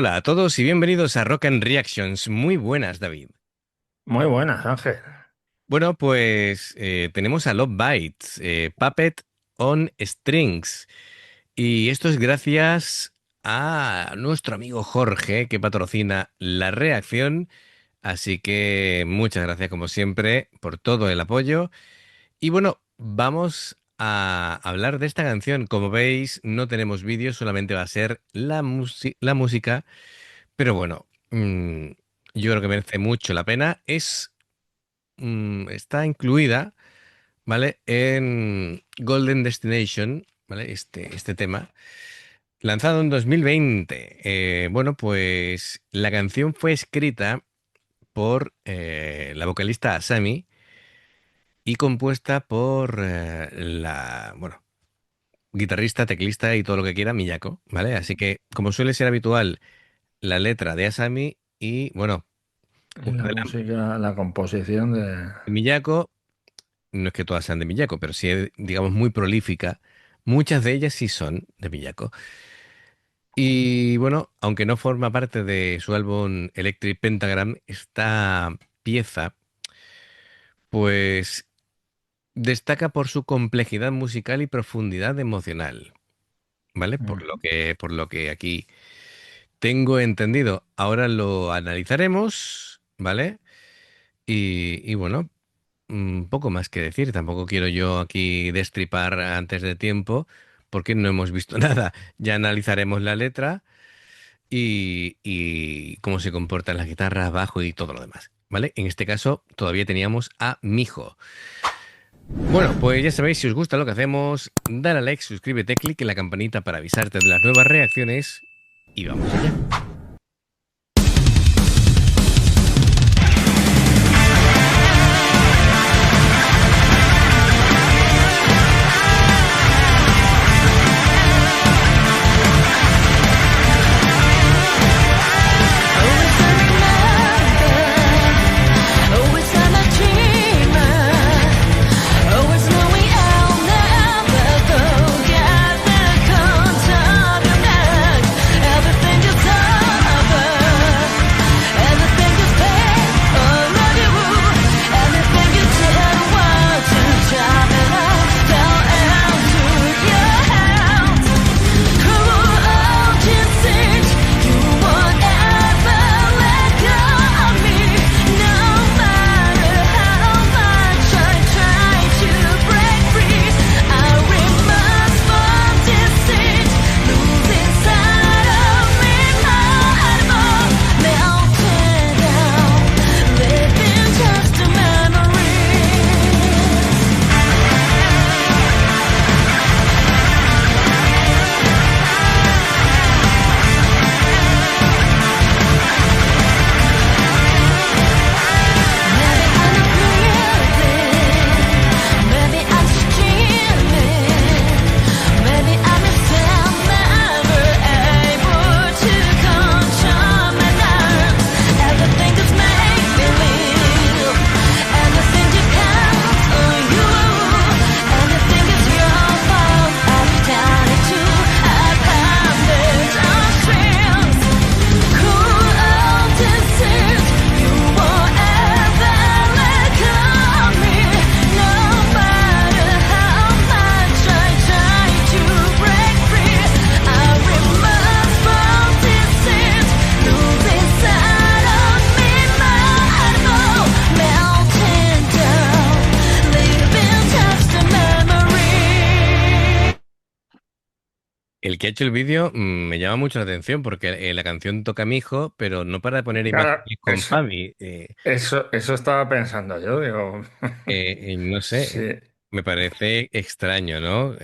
Hola a todos y bienvenidos a Rock and Reactions. Muy buenas, David. Muy buenas, Ángel. Bueno, pues tenemos a Love Bites, Puppet on Strings. Y esto es gracias a nuestro amigo Jorge, que patrocina la reacción. Así que muchas gracias, como siempre, por todo el apoyo. Y bueno, vamos a hablar de esta canción. Como veis, no tenemos vídeo, solamente va a ser la música. Pero bueno, yo creo que merece mucho la pena. Está incluida, ¿vale? En Golden Destination, ¿vale? Este tema, lanzado en 2020. Bueno, pues la canción fue escrita por la vocalista Asami y compuesta por bueno, guitarrista, teclista y todo lo que quiera, Miyako, ¿vale? Así que, como suele ser habitual, la letra de Asami y, bueno, Y una la de las música, la composición de... Miyako. No es que todas sean de Miyako, pero sí es, digamos, muy prolífica. Muchas de ellas sí son de Miyako. Y bueno, aunque no forma parte de su álbum Electric Pentagram, esta pieza, pues destaca por su complejidad musical y profundidad emocional, ¿vale? Mm. Por lo que aquí tengo entendido. Ahora lo analizaremos, ¿vale? Y bueno, poco más que decir. Tampoco quiero yo aquí destripar antes de tiempo, porque no hemos visto nada. Ya analizaremos la letra y cómo se comportan las guitarras, bajo y todo lo demás. ¿Vale? En este caso, todavía teníamos a Mijo. Bueno, pues ya sabéis, si os gusta lo que hacemos, dale a like, suscríbete, clic en la campanita para avisarte de las nuevas reacciones y vamos allá. El que ha hecho el vídeo me llama mucho la atención porque la canción toca a mi hijo, pero no para de poner Claro, imágenes con Fabi. eso estaba pensando yo, digo, No sé, sí, me parece extraño, ¿no?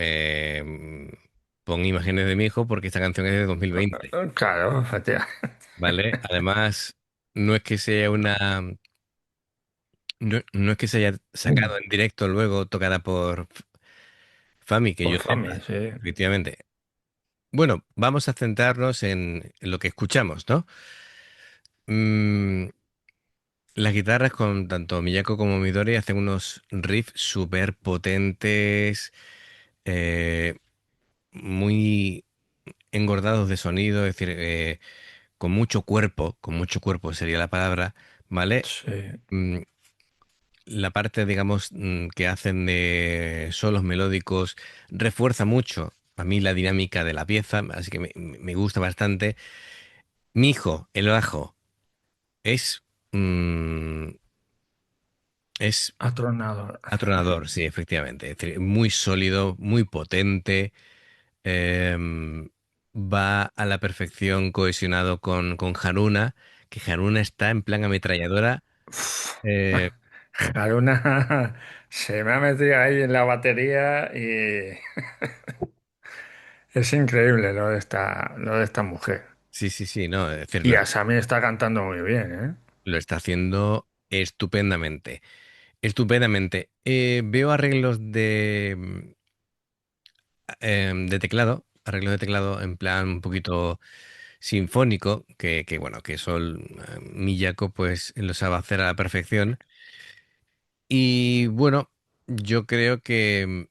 Pon imágenes de mi hijo porque esta canción es de 2020, claro, efectivamente. ¿vale? Además, no es que sea una... No es que se haya sacado en directo luego tocada por Fami, que yo Por sepa, family, sí. efectivamente. Bueno, vamos a centrarnos en lo que escuchamos, ¿no? Mm, las guitarras con tanto Miyako como Midori hacen unos riffs súper potentes, eh, muy engordados de sonido, es decir, con mucho cuerpo sería la palabra, ¿vale? Sí. Mm, la parte, digamos, que hacen de solos melódicos refuerza mucho a mí la dinámica de la pieza, así que me gusta bastante. Mi hijo, el bajo, es, mm, es Atronador. atronador, sí, efectivamente. Es decir, muy sólido, muy potente. em, Va a la perfección cohesionado con Haruna, que Haruna está en plan ametralladora. eh, Haruna se me ha metido ahí en la batería y es increíble lo de esta mujer. sí, sí, sí, no, es decir, Y Asami está cantando muy bien, ¿eh? lo está haciendo estupendamente. Estupendamente. Veo arreglos de teclado, arreglos de teclado en plan un poquito sinfónico, bueno, que Sol Miyako pues lo sabe hacer a la perfección. Y bueno, yo creo que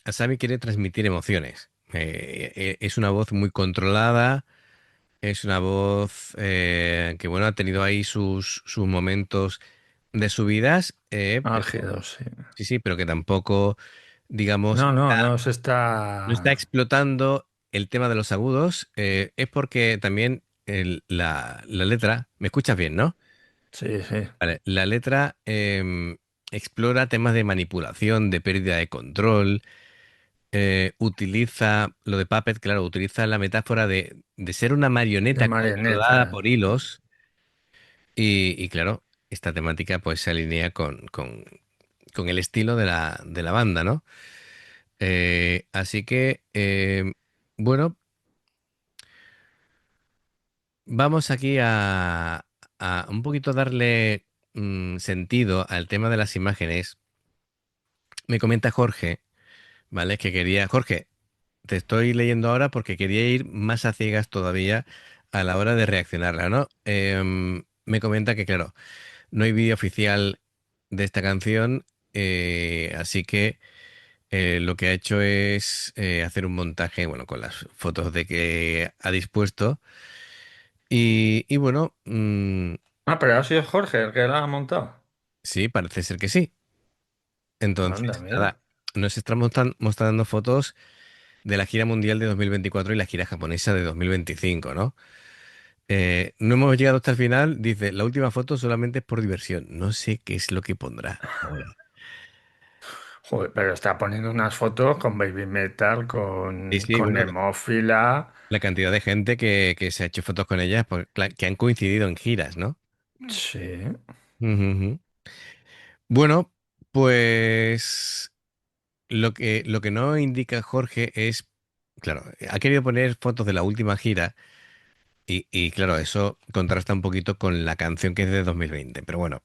Asami quiere transmitir emociones. Es una voz muy controlada, es una voz que bueno, ha tenido ahí sus momentos de subidas, pero Álgido, sí. sí, sí, pero que tampoco, digamos, No, no, no se no está está. explotando el tema de los agudos. Es porque también la letra, ¿me escuchas bien, no? Sí, sí. Vale, la letra explora temas de manipulación, de pérdida de control, utiliza lo de Puppet, claro, utiliza la metáfora de ser una De marioneta marioneta. controlada por hilos y claro, esta temática pues se alinea con el estilo de la banda, ¿no? Así que, bueno, vamos aquí a un poquito darle sentido al tema de las imágenes. Me comenta Jorge, ¿vale? Que quería, Jorge, te estoy leyendo ahora porque quería ir más a ciegas todavía a la hora de reaccionarla, ¿no? Me comenta que, claro, no hay vídeo oficial de esta canción, así que lo que ha hecho es hacer un montaje, bueno, con las fotos de que ha dispuesto. Y bueno, Ah, pero ha sido Jorge el que la ha montado. sí, parece ser que sí. Anda, Entonces, mira. nada, nos está mostrando fotos de la gira mundial de 2024 y la gira japonesa de 2025, ¿no? No hemos llegado hasta el final. Dice, la última foto solamente es por diversión. No sé qué es lo que pondrá ahora. Joder, pero está poniendo unas fotos con Baby Metal, Sí, con, sí, con bueno, Nemófila. la cantidad de gente que se ha hecho fotos con ellas, pues, que han coincidido en giras, ¿no? Sí. Ujú, ujú. Bueno, pues lo que no indica Jorge es, claro, ha querido poner fotos de la última gira y claro, eso contrasta un poquito con la canción que es de 2020, pero bueno,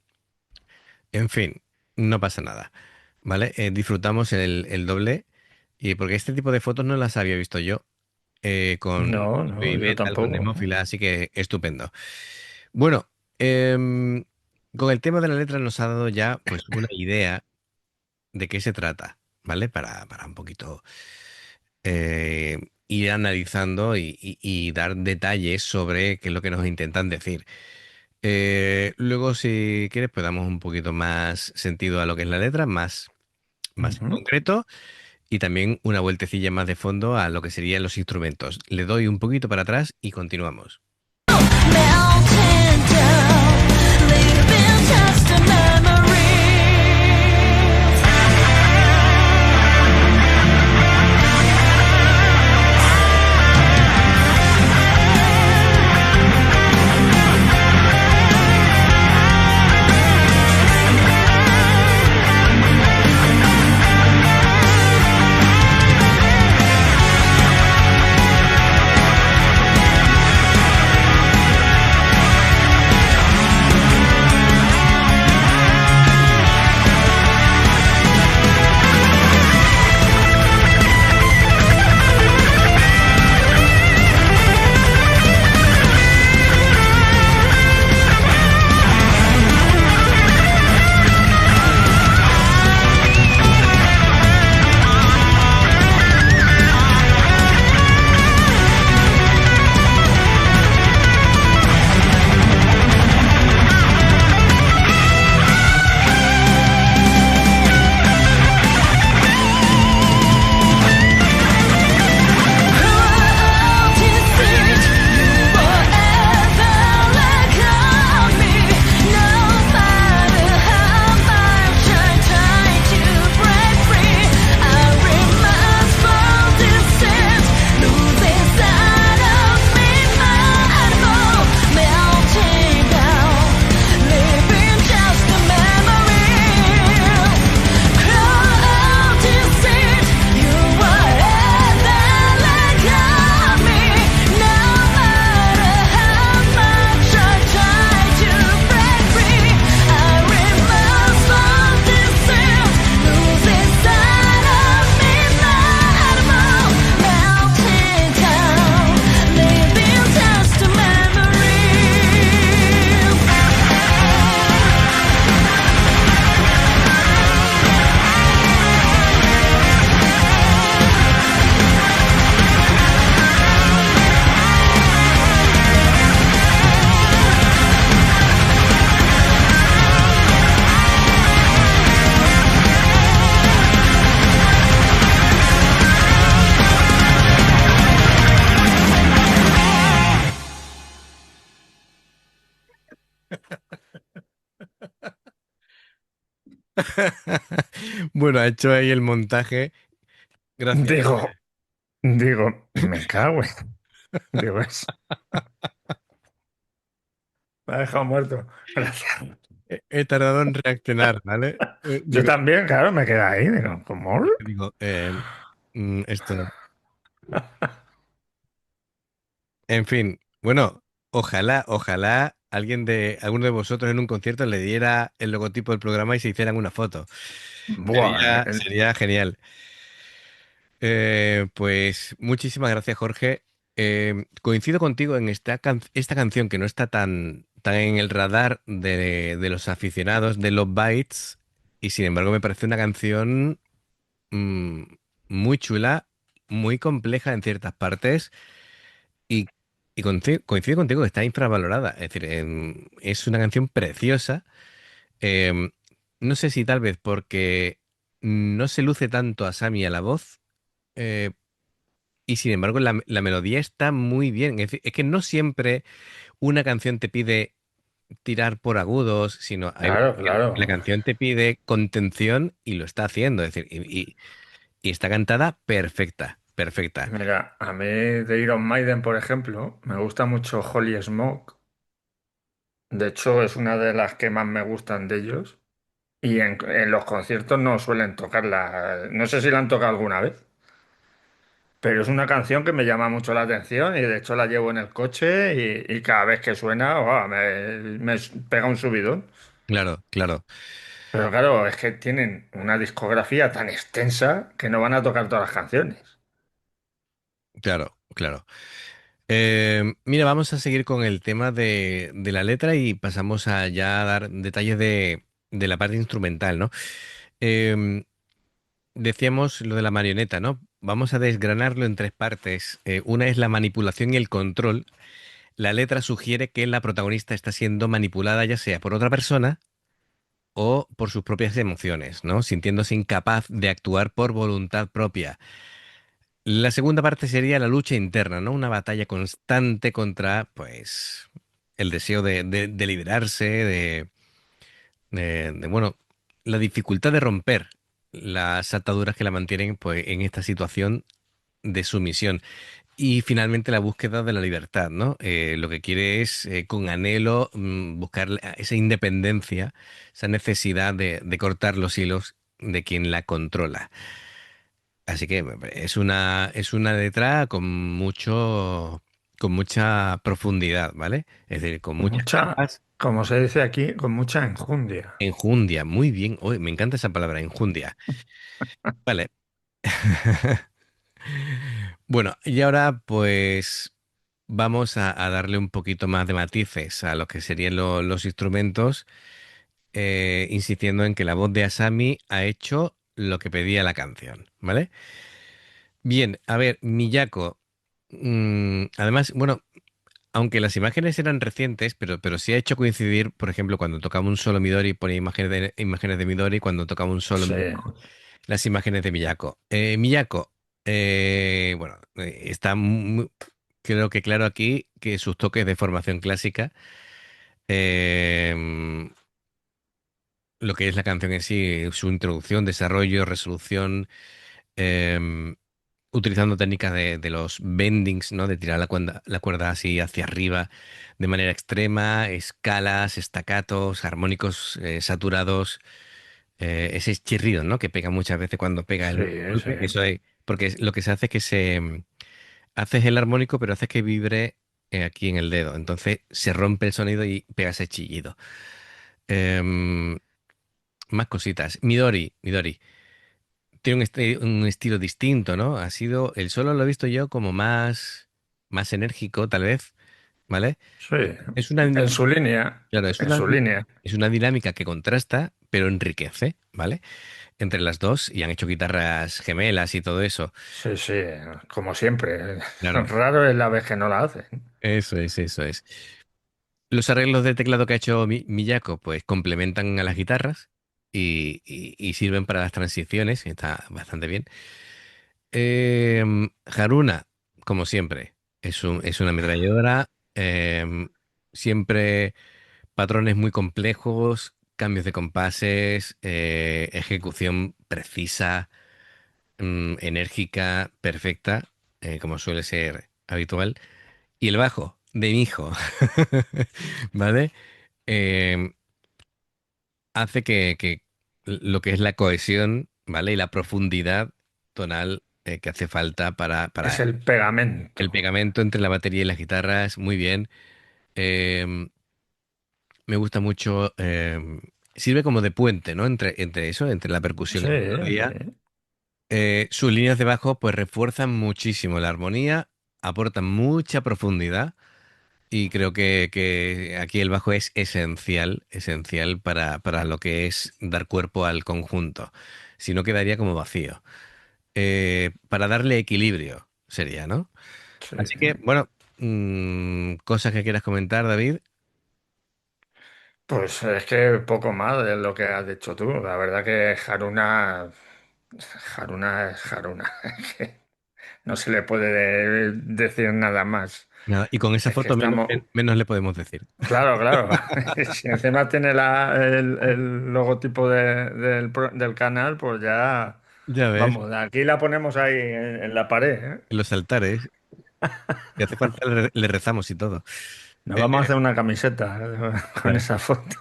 en fin, no pasa nada, ¿vale? Disfrutamos el doble y porque este tipo de fotos no las había visto yo con No, no, Baby yo Metal, con tampoco. Nemófila, así que estupendo. Bueno, con el tema de la letra nos ha dado ya pues una idea de qué se trata, ¿vale? Para un poquito ir analizando y dar detalles sobre qué es lo que nos intentan decir. Luego, si quieres, pues damos un poquito más sentido a lo que es la letra, más en Ujú. concreto, y también una vueltecilla más de fondo a lo que serían los instrumentos. Le doy un poquito para atrás y continuamos. Melting down, leaving just a memory. Bueno, ha hecho ahí el montaje. Gracias. Digo, me cago en... Digo, me ha dejado muerto. Gracias. He tardado en reaccionar, ¿vale? Yo también, claro, me quedé ahí. Digo, ¿cómo? Digo, esto. En fin, bueno, ojalá alguno de vosotros en un concierto le diera el logotipo del programa y se hicieran una foto. Buah, Sería genial. Pues muchísimas gracias, Jorge. Coincido contigo en esta canción que no está tan en el radar de los aficionados de Love Bites y sin embargo me parece una canción mm, muy chula, muy compleja en ciertas partes y, coincido contigo que está infravalorada. Es decir, es una canción preciosa. Em, no sé si tal vez porque no se luce tanto a Sammy a la voz. eh, y sin embargo, la melodía está muy bien. Es decir, es que no siempre una canción te pide tirar por agudos, sino hay veces claro, que la claro. canción te pide contención y lo está haciendo. Es decir, y está cantada perfecta, perfecta. Mira, a mí de Iron Maiden, por ejemplo, me gusta mucho Holy Smoke. De hecho, es una de las que más me gustan de ellos. Y en los conciertos no suelen tocarla. No sé si la han tocado alguna vez, pero es una canción que me llama mucho la atención y de hecho la llevo en el coche y cada vez que suena, me pega un subidón. Claro, claro, Pero claro, es que tienen una discografía tan extensa que no van a tocar todas las canciones. claro, claro. Mira, vamos a seguir con el tema de la letra y pasamos a ya a dar detalles de la parte instrumental, ¿no? Em, Decíamos lo de la marioneta, ¿no? Vamos a desgranarlo en tres partes. Una es la manipulación y el control. La letra sugiere que la protagonista está siendo manipulada ya sea por otra persona o por sus propias emociones, ¿no? Sintiéndose incapaz de actuar por voluntad propia. La segunda parte sería la lucha interna, ¿no? Una batalla constante contra, pues, el deseo de liberarse, bueno, la dificultad de romper las ataduras que la mantienen, pues, en esta situación de sumisión. Y finalmente la búsqueda de la libertad, ¿no? Lo que quiere es, con anhelo, buscar esa independencia, esa necesidad de cortar los hilos de quien la controla. Así que es una letra con mucha profundidad, ¿vale? Es decir, con muchas Mucha, capas, como se dice aquí, con mucha enjundia. enjundia, muy bien. Uy, me encanta esa palabra, enjundia. Vale. Bueno, y ahora pues vamos a darle un poquito más de matices a lo que serían los instrumentos, insistiendo en que la voz de Asami ha hecho lo que pedía la canción, ¿vale? Bien, a ver, Miyako. Además, bueno, aunque las imágenes eran recientes, pero sí ha hecho coincidir, por ejemplo, cuando tocaba un solo Midori, ponía imágenes de Midori, cuando tocaba un solo Sí, Miyako, las imágenes de Miyako. Miyako, bueno, está creo que claro aquí que sus toques de formación clásica, eh, lo que es la canción en sí, su introducción, desarrollo, resolución, eh, utilizando técnicas de los bendings, ¿no? De tirar la cuerda así hacia arriba de manera extrema, escalas, estacatos, armónicos saturados, ese chirrido, ¿no? Que pega muchas veces cuando pega el sí, sí. golpe. Porque lo que se hace es que haces el armónico, pero haces que vibre aquí en el dedo. Entonces se rompe el sonido y pega ese chillido. Em, Más cositas. Midori. Tiene un estilo distinto, ¿no? El solo lo he visto yo como más enérgico, tal vez, ¿vale? Sí, Es una, en din- su línea, claro, en su línea. es una dinámica que contrasta, pero enriquece, ¿vale? Entre las dos y han hecho guitarras gemelas y todo eso. Sí, sí, como siempre. Claro, Raro es la vez que no la hacen. eso es, eso es. Los arreglos de teclado que ha hecho Miyako, pues complementan a las guitarras y sirven para las transiciones, y está bastante bien. Haruna, como siempre, es una ametralladora. Siempre patrones muy complejos, cambios de compases, ejecución precisa, enérgica, perfecta, como suele ser habitual. Y el bajo de mi hijo, ¿vale? Em, hace que lo que es la cohesión, ¿vale? Y la profundidad tonal que hace falta Es para el el pegamento. pegamento entre la batería y las guitarras, muy bien. Em, Me gusta mucho. Sirve como de puente, ¿no? Entre eso, entre la percusión Sí, y la melodía. sí. Sus líneas de bajo, pues refuerzan muchísimo la armonía, aportan mucha profundidad. Y creo que aquí el bajo es esencial, esencial para lo que es dar cuerpo al conjunto. Si no, quedaría como vacío. Para darle equilibrio sería, ¿no? Sí. Así que, bueno, cosas que quieras comentar, David. Pues es que poco más de lo que has dicho tú. La verdad que Haruna es Haruna. Es que no se le puede decir nada más. Nada, y con esa Es que foto menos, estamos, menos le podemos decir. claro, claro. Si encima tiene el logotipo del canal, pues ya, Ya ves, vamos, aquí la ponemos ahí en la pared, ¿eh? en los altares, si hace falta le rezamos y todo. Nos Eh, vamos a hacer una camiseta con ya. esa foto.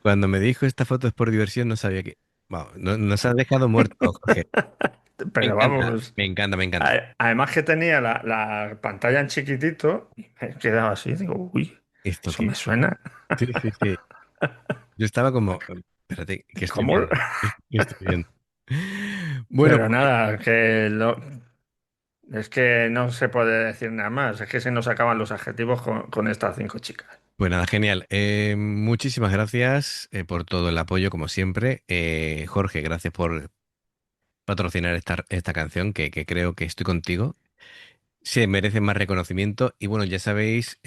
Cuando me dijo esta foto es por diversión, no sabía que... Vamos, nos ha dejado muerto, Jorge. Me Pero encanta, vamos, me encanta, me encanta. además que tenía la pantalla en chiquitito y me quedaba así, digo, uy, ¿Esto eso me qué? suena. Sí, sí, sí. Yo estaba como, espérate, ¿qué estoy ¿Cómo? viendo? ¿Qué estoy viendo? Bueno, Pero pues, nada, es que no se puede decir nada más, es que se nos acaban los adjetivos con estas cinco chicas. pues nada, genial. Muchísimas gracias por todo el apoyo, como siempre. Jorge, gracias por patrocinar esta canción que creo que estoy contigo. Se merece más reconocimiento y bueno, ya sabéis,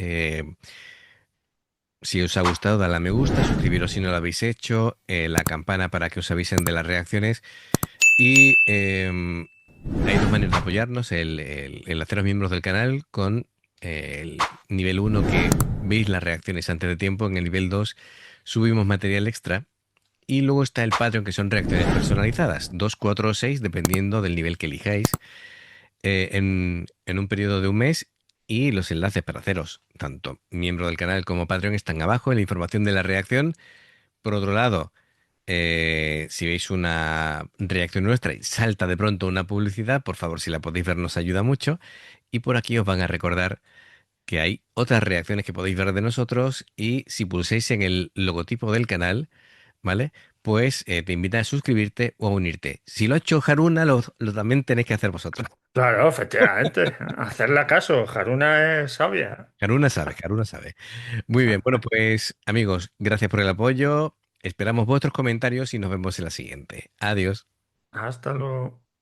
si os ha gustado, dale a me gusta, suscribiros si no lo habéis hecho, la campana para que os avisen de las reacciones y hay dos maneras de apoyarnos, el haceros miembros del canal con el nivel uno que veis las reacciones antes de tiempo, en el nivel 2 subimos material extra y luego está el Patreon que son reacciones personalizadas, 2 4 o 6 dependiendo del nivel que elijáis en un periodo de un mes y los enlaces para haceros tanto miembro del canal como Patreon están abajo en la información de la reacción. Por otro lado, si veis una reacción nuestra y salta de pronto una publicidad, por favor, si la podéis ver, nos ayuda mucho. Y por aquí os van a recordar que hay otras reacciones que podéis ver de nosotros y si pulsáis en el logotipo del canal, ¿vale? Pues te invita a suscribirte o a unirte. Si lo ha hecho Haruna, lo también tenéis que hacer vosotros. Claro, efectivamente, hacerle caso, Haruna es sabia. Haruna sabe, Haruna sabe. Muy bien, bueno, pues amigos, gracias por el apoyo. Esperamos vuestros comentarios y nos vemos en la siguiente. Adiós. Hasta luego.